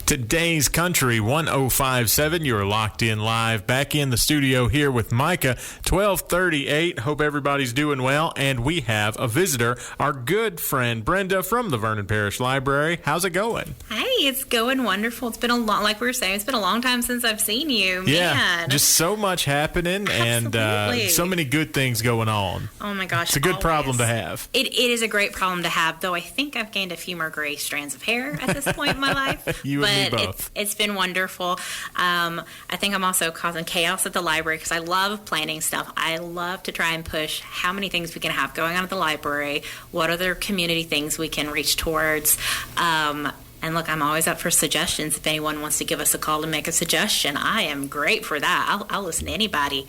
Today's Country 105.7. You're locked in live back in the studio here with Micah, 1238. Hope everybody's doing well. And we have a visitor, our good friend Brenda from the Vernon Parish Library. How's it going? Hey, it's going wonderful. It's been a long, like we were saying, it's been a long time since I've seen you. Yeah, Man. just so much happening and so many good things going on. Oh my gosh. It's a good problem to have. It is a great problem to have, though I think I've gained a few more gray strands of hair at this point in my life. You and me both. It's been wonderful. I think I'm also causing chaos at the library because I love planning stuff. I love to try and push how many things we can have going on at the library, what other community things we can reach towards. And look, I'm always up for suggestions. If anyone wants to give us a call to make a suggestion, I am great for that. I'll listen to anybody.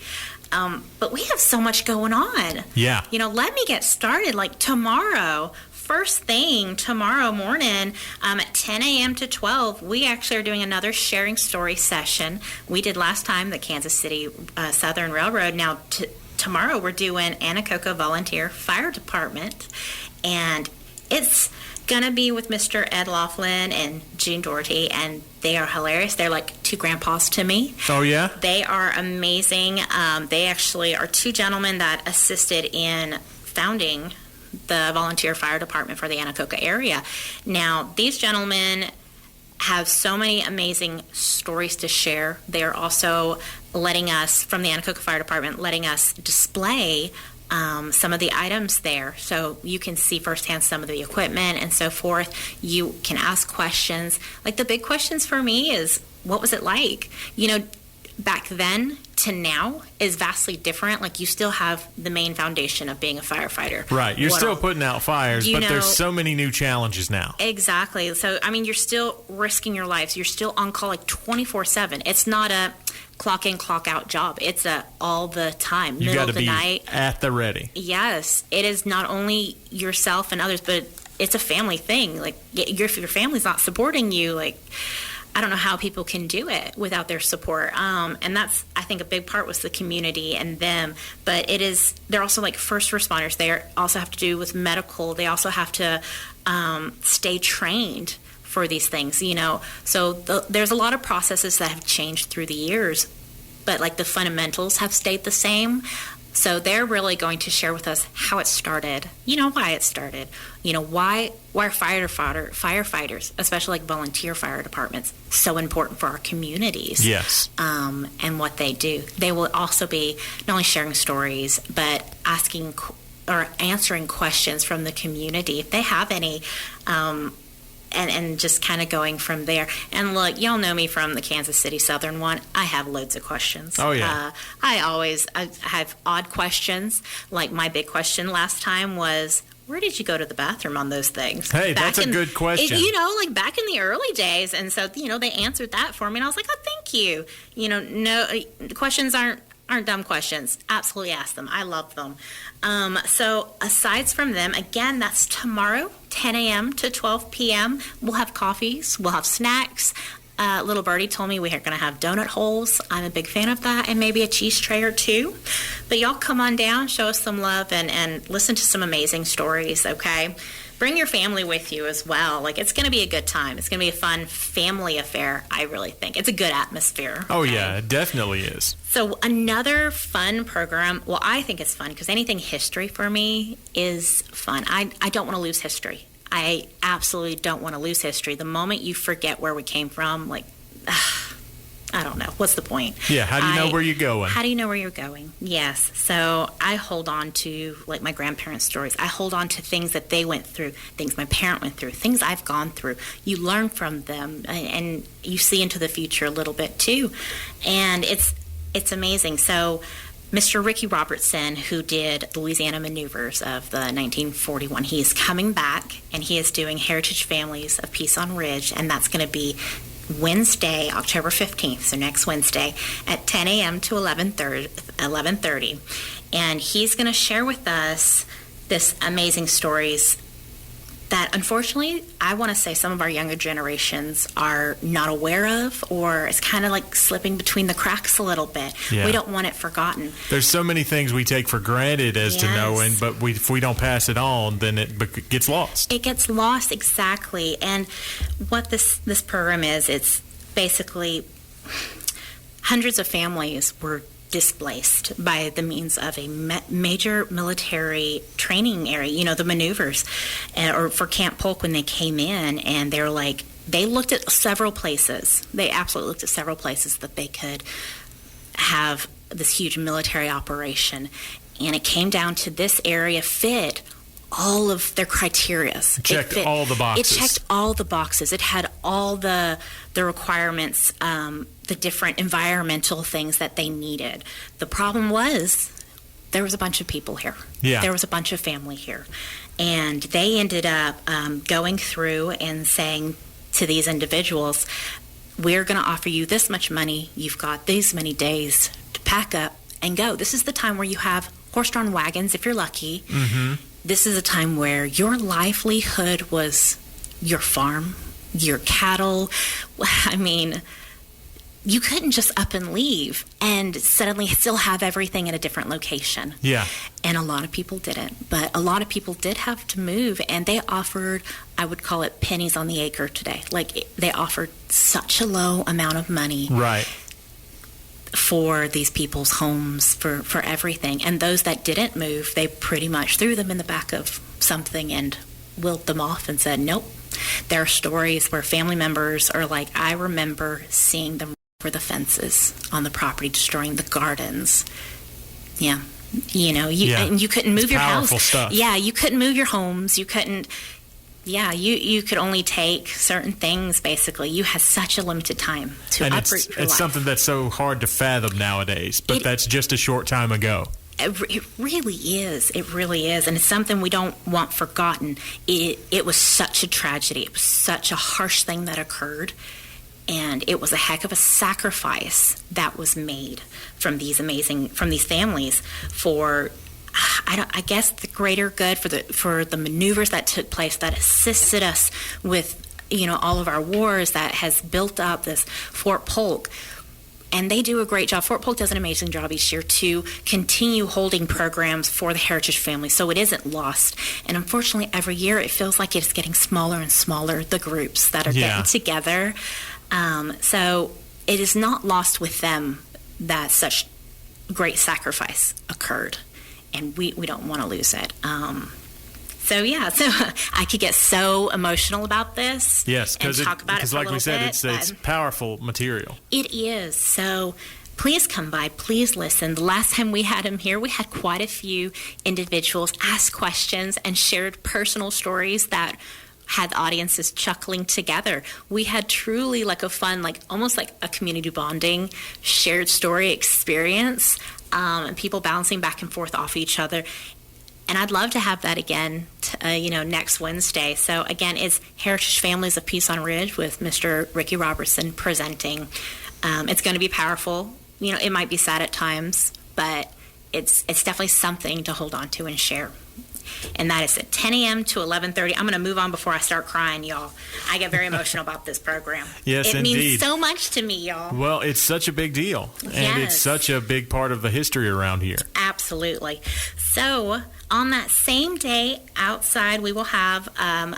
But we have so much going on. Yeah. Let me get started. Like tomorrow, first thing tomorrow morning at 10 a.m. to 12, we actually are doing another sharing story session. We did last time the Kansas City Southern Railroad. Now, tomorrow we're doing Anacoca Volunteer Fire Department. And it's going to be with Mr. Ed Laughlin and June Doherty, and they are hilarious. They're like two grandpas to me. Oh, yeah? They are amazing. They actually are two gentlemen that assisted in founding the volunteer fire department for the Anacoca area. Now, these gentlemen have so many amazing stories to share. They are also letting us, from the Anacoca Fire Department, letting us display some of the items there, so you can see firsthand some of the equipment and so forth. You can ask questions. Like the big questions for me is, what was it like? Back then to now is vastly different. Like you still have the main foundation of being a firefighter. Right. You're still putting out fires, but there's so many new challenges now. Exactly. So, you're still risking your lives. You're still on call like 24/7. It's not a clock in, clock out job. It's a all the time, you middle of the night. At the ready. Yes. It is not only yourself and others, but it's a family thing. Like if your family's not supporting you, like I don't know how people can do it without their support. And that's, I think, a big part was the community and them. But they're also like first responders. They also have to do with medical. They also have to stay trained for these things, So there's a lot of processes that have changed through the years. But like the fundamentals have stayed the same. So they're really going to share with us how it started, why it started, why are firefighters, especially like volunteer fire departments, so important for our communities. Yes. And what they do. They will also be not only sharing stories, but asking or answering questions from the community if they have any. And just kind of going from there. And look, y'all know me from the Kansas City Southern one. I have loads of questions. Oh, yeah. I have odd questions. Like my big question last time was, where did you go to the bathroom on those things? Hey, that's a good question. Like back in the early days. And so, they answered that for me. And I was like, oh, thank you. No, questions aren't dumb questions. Absolutely ask them. I love them. So aside from them, again, that's tomorrow, 10 a.m. to 12 p.m. We'll have coffees. We'll have snacks. Little birdie told me we're going to have donut holes. I'm a big fan of that, and maybe a cheese tray or two. But y'all come on down, show us some love, and listen to some amazing stories, okay? Bring your family with you as well. Like, it's going to be a good time. It's going to be a fun family affair, I really think. It's a good atmosphere. Oh, yeah, it definitely is. So another fun program, well, I think it's fun because anything history for me is fun. I don't want to lose history. I absolutely don't want to lose history. The moment you forget where we came from, like, I don't know. What's the point? Yeah, how do you know where you're going? How do you know where you're going? Yes. So I hold on to, like, my grandparents' stories. I hold on to things that they went through, things my parent went through, things I've gone through. You learn from them, and you see into the future a little bit, too. And it's amazing. So Mr. Ricky Robertson, who did the Louisiana Maneuvers of the 1941, he is coming back, and he is doing Heritage Families of Peace on Ridge, and that's going to be Wednesday, October 15th, so next Wednesday, at 10 a.m. to 11:30. And he's going to share with us this amazing stories that unfortunately, I want to say some of our younger generations are not aware of, or it's kind of like slipping between the cracks a little bit. Yeah. We don't want it forgotten. There's so many things we take for granted as to knowing, but if we don't pass it on, then it gets lost. It gets lost, exactly. And what this program is, it's basically hundreds of families were displaced by the means of a major military training area, the maneuvers, or for Camp Polk when they came in, and they looked at several places. They absolutely looked at several places that they could have this huge military operation, and it came down to this area fit all of their criteria. Checked all the boxes. It checked all the boxes. It had all the requirements, the different environmental things that they needed. The problem was there was a bunch of people here. Yeah. There was a bunch of family here. And they ended up going through and saying to these individuals, we're going to offer you this much money. You've got these many days to pack up and go. This is the time where you have horse-drawn wagons, if you're lucky. Mm-hmm. This is a time where your livelihood was your farm, your cattle. I mean, you couldn't just up and leave and suddenly still have everything in a different location. Yeah. And a lot of people didn't. But a lot of people did have to move, and they offered, I would call it pennies on the acre today. They offered such a low amount of money. Right. For these people's homes, for everything. And those that didn't move, they pretty much threw them in the back of something and willed them off and said, nope. There are stories where family members are like, I remember seeing them over the fences on the property, destroying the gardens. Yeah. And you couldn't move your house. Powerful stuff. Yeah, you couldn't move your homes. You couldn't. Yeah, you could only take certain things, basically. You had such a limited time to uproot your life. It's something that's so hard to fathom nowadays, but that's just a short time ago. It really is. It really is. And it's something we don't want forgotten. It was such a tragedy. It was such a harsh thing that occurred. And it was a heck of a sacrifice that was made from these families for, I guess, the greater good, for the maneuvers that took place that assisted us with, all of our wars, that has built up this Fort Polk. And they do a great job. Fort Polk does an amazing job each year to continue holding programs for the heritage family, so it isn't lost. And unfortunately, every year it feels like it's getting smaller and smaller, the groups that are getting together. So it is not lost with them that such great sacrifice occurred, and we don't want to lose it. So I could get so emotional about this. Yes, because like we said, it's powerful material. It is. So please come by. Please listen. The last time we had him here, we had quite a few individuals ask questions and shared personal stories that had audiences chuckling together. We had truly a fun, almost like a community bonding, shared story experience, and people bouncing back and forth off each other. And I'd love to have that again, next Wednesday. So again, it's Heritage Families of Peace on Ridge with Mr. Ricky Robertson presenting. It's going to be powerful. It might be sad at times, but it's definitely something to hold on to and share. And that is at 10 a.m. to 11:30. I'm going to move on before I start crying, y'all. I get very emotional about this program. Yes, it indeed. means so much to me, y'all. Well, it's such a big deal. Yes. And it's such a big part of the history around here. Absolutely. So on that same day outside, we will have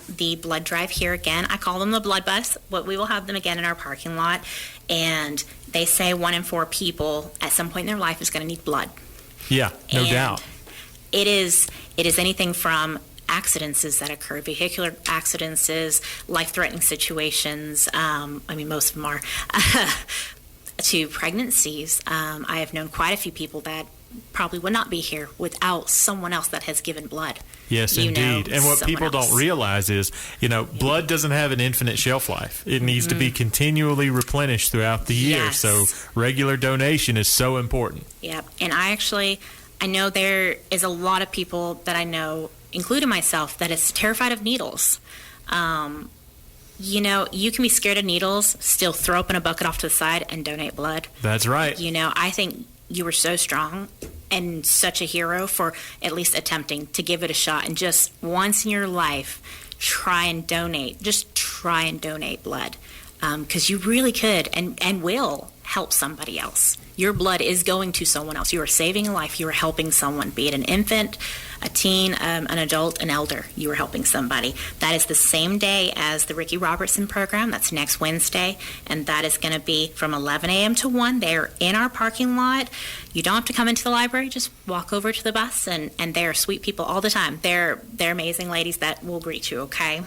the blood drive here again. I call them the blood bus, but we will have them again in our parking lot. And they say 1 in 4 people at some point in their life is going to need blood. Yeah, no doubt. It is anything from accidents that occur, vehicular accidents, life-threatening situations. Most of them are, to pregnancies. I have known quite a few people that probably would not be here without someone else that has given blood. Yes, indeed. And what people don't realize is, blood doesn't have an infinite shelf life. It needs to be continually replenished throughout the year. Yes. So regular donation is so important. Yep. And I know there is a lot of people that I know, including myself, that is terrified of needles. You can be scared of needles, still throw up in a bucket off to the side and donate blood. That's right. I think you were so strong and such a hero for at least attempting to give it a shot, and just once in your life try and donate. Just try and donate blood, because you really could and will help somebody else. Your blood is going to someone else. You are saving a life. You are helping someone, be it an infant, a teen, an adult, an elder. You are helping somebody. That is the same day as the Ricky Robertson program. That's next Wednesday, and that is going to be from 11 a.m. to 1. They're in our parking lot. You don't have to come into the library. Just walk over to the bus, and they're sweet people all the time. They're amazing ladies that will greet you, okay?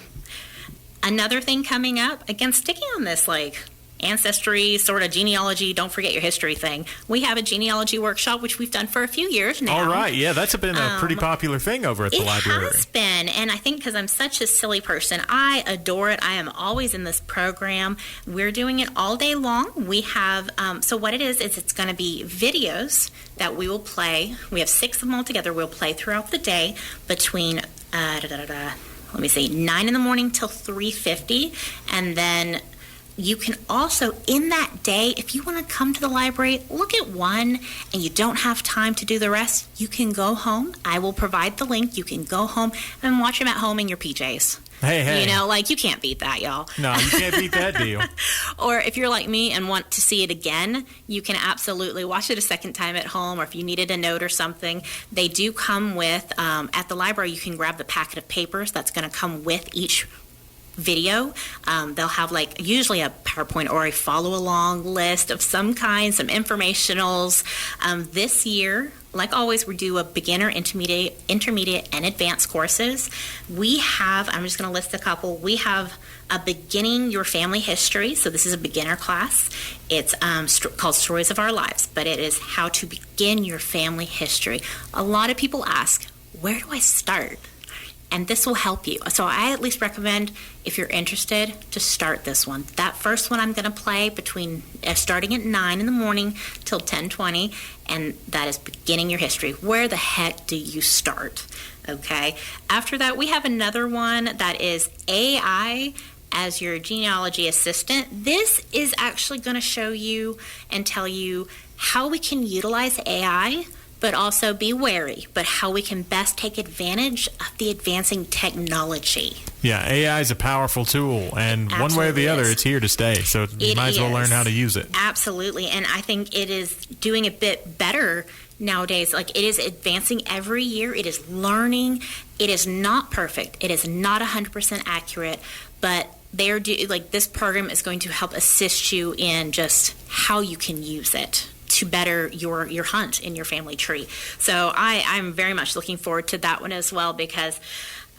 Another thing coming up, again, sticking on this, like, ancestry, sort of genealogy, don't forget your history thing. We have a genealogy workshop, which we've done for a few years now. All right, yeah, that's been a pretty popular thing over at the library. It has been, and I think because I'm such a silly person, I adore it. I am always in this program. We're doing it all day long. We have, so what it is it's going to be videos that we will play. We have 6 of them all together. We'll play throughout the day between, let me see, 9 in the morning till 3:50, and then you can also, in that day, if you want to come to the library, look at one and you don't have time to do the rest, you can go home. I will provide the link. You can go home and watch them at home in your PJs. Hey. You know, like, you can't beat that, y'all. No, you can't beat that deal. Or if you're like me and want to see it again, you can absolutely watch it a second time at home, or if you needed a note or something. They do come with, at the library, you can grab the packet of papers that's going to come with each video. They'll have, like, usually a PowerPoint or a follow-along list of some kind, some informationals. This year, like always, we do a beginner, intermediate, and advanced courses. We have, I'm just going to list a couple. We have a beginning your family history. So this is a beginner class. It's called Stories of Our Lives, but it is how to begin your family history. A lot of people ask, where do I start? And this will help you. So I at least recommend, if you're interested, to start this one. That first one I'm going to play between starting at 9 in the morning till 10:20, and that is beginning your history. Where the heck do you start? Okay. After that, we have another one that is AI as your genealogy assistant. This is actually going to show you and tell you how we can utilize AI, but also be wary, but how we can best take advantage of the advancing technology. Yeah, AI is a powerful tool, and one way or the other, it's here to stay. So you might as well learn how to use it. Absolutely, and I think it is doing a bit better nowadays. Like, it is advancing every year. It is learning. It is not perfect. It is not 100% accurate, but this program is going to help assist you in just how you can use it to better your hunt in your family tree. So I'm very much looking forward to that one as well, because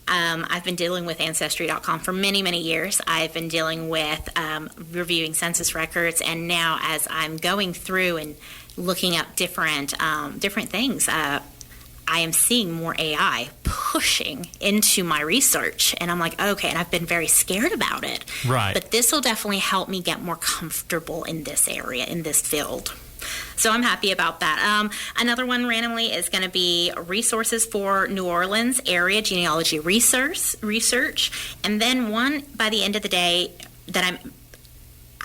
I've been dealing with Ancestry.com for many, many years. I've been dealing with reviewing census records, and now as I'm going through and looking up different things, I am seeing more AI pushing into my research, and I'm like, okay, and I've been very scared about it. Right. But this will definitely help me get more comfortable in this area, in this field. So I'm happy about that. Another one randomly is going to be resources for New Orleans area genealogy research. And then one by the end of the day that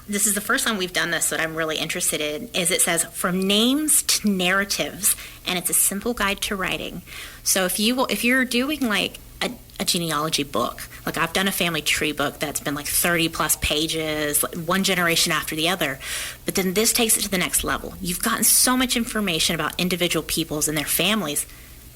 this is the first time we've done this that I'm really interested in, is it says from names to narratives, and it's a simple guide to writing. So if you're doing like a genealogy book, like I've done a family tree book that's been like 30 plus pages, one generation after the other, but then this takes it to the next level. You've gotten so much information about individual peoples and their families,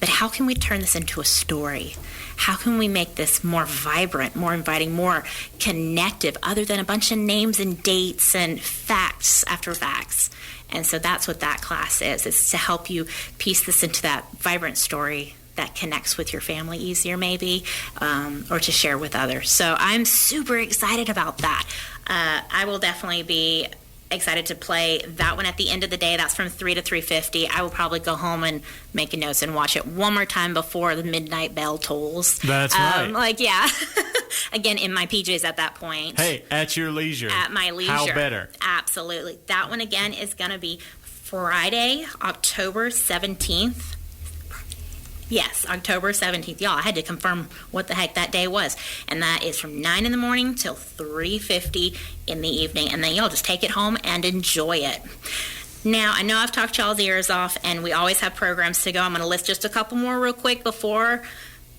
but how can we turn this into a story? How can we make this more vibrant, more inviting, more connective, other than a bunch of names and dates and facts after facts? And so that's what that class is. It's to help you piece this into that vibrant story that connects with your family easier, maybe, or to share with others. So I'm super excited about that. I will definitely be excited to play that one at the end of the day. That's from 3 to 3:50. I will probably go home and make a notes and watch it one more time before the midnight bell tolls. That's right. Yeah. Again, in my PJs at that point. Hey, at your leisure. At my leisure. How better? Absolutely. That one, again, is going to be Friday, October 17th. Yes, October 17th. Y'all, I had to confirm what the heck that day was. And that is from 9 in the morning till 3:50 in the evening. And then y'all just take it home and enjoy it. Now, I know I've talked y'all's ears off, and we always have programs to go. I'm going to list just a couple more real quick before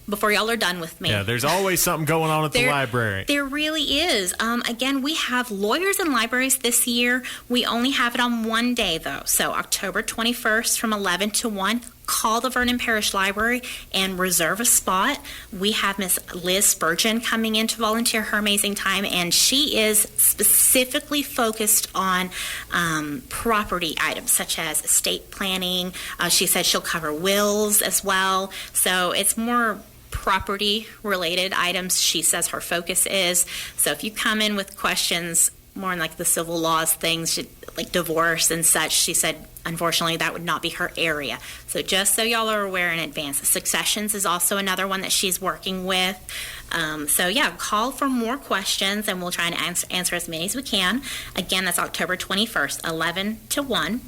before y'all are done with me. Yeah, there's always something going on at the library. There really is. Again, we have lawyers in libraries this year. We only have it on one day, though. So October 21st from 11 to 1. Call the Vernon Parish Library and reserve a spot. We have Miss Liz Spurgeon coming in to volunteer her amazing time, and she is specifically focused on property items such as estate planning. She said she'll cover wills as well. So it's more property related items she says her focus is. So if you come in with questions more in like the civil laws things like divorce and such, she said unfortunately that would not be her area. So just so y'all are aware in advance. Successions is also another one that she's working with. So yeah, call for more questions and we'll try and answer as many as we can. Again, that's October 21st, 11 to 1.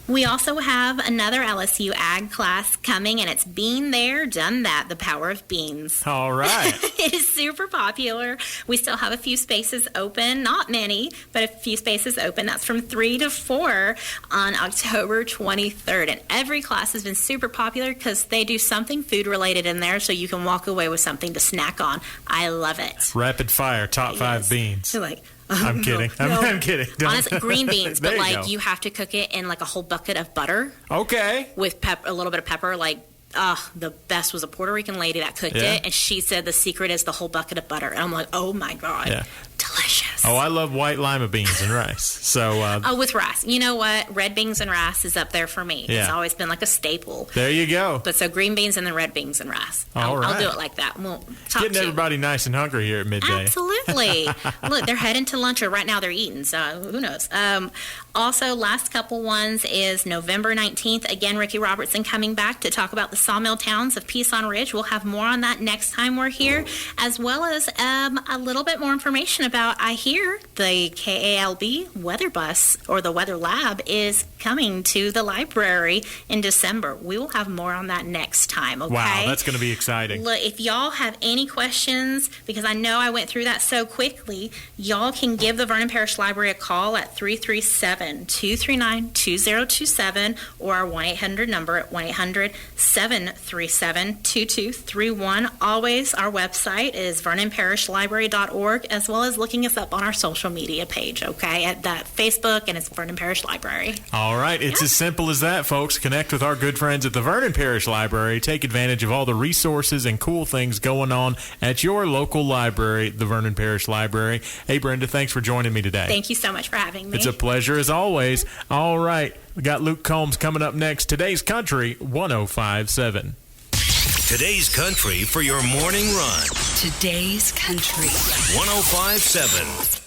We also have another LSU ag class coming, and it's Been There, Done That, The Power of Beans. All right. It is super popular. We still have a few spaces open, not many, but a few spaces open. That's from 3 to 4 on October 23rd. And every class has been super popular because they do something food related in there so you can walk away with something to snack on. I love it. Rapid fire, top 5 beans. You're like, I'm kidding. I'm kidding. Honestly, green beans, but you you have to cook it in like a whole bucket of butter. Okay. With a little bit of pepper. Like, the best was a Puerto Rican lady that cooked it, and she said the secret is the whole bucket of butter. And I'm like, oh my God. Yeah. Delicious. Oh, I love white lima beans and rice. So with rice. You know what? Red beans and rice is up there for me. Yeah. It's always been like a staple. There you go. But so green beans and then red beans and rice. All right. I'll do it like that. We'll getting everybody nice and hungry here at midday. Absolutely. Look, they're heading to lunch, or right now they're eating, so who knows. Also, last couple ones is November 19th. Again, Ricky Robertson coming back to talk about the sawmill towns of Peace on Ridge. We'll have more on that next time we're here, as well as a little bit more information about, I hear, the KALB weather bus, or the weather lab, is coming to the library in December. We will have more on that next time, okay? Wow, that's going to be exciting. Look, if y'all have any questions, because I know I went through that so quickly, y'all can give the Vernon Parish Library a call at 337-239-2027 or our 1-800 number at 1-800-737-2231. Always, our website is vernonparishlibrary.org, as well as looking us up on our social media page, okay, at that Facebook, and it's Vernon Parish Library. All right. It's as simple as that, folks. Connect with our good friends at the Vernon Parish Library. Take advantage of all the resources and cool things going on at your local library, the Vernon Parish Library. Hey, Brenda, thanks for joining me today. Thank you so much for having me. It's a pleasure as always. All right. We got Luke Combs coming up next. Today's Country 105.7. Today's Country for your morning run. Today's Country 105.7.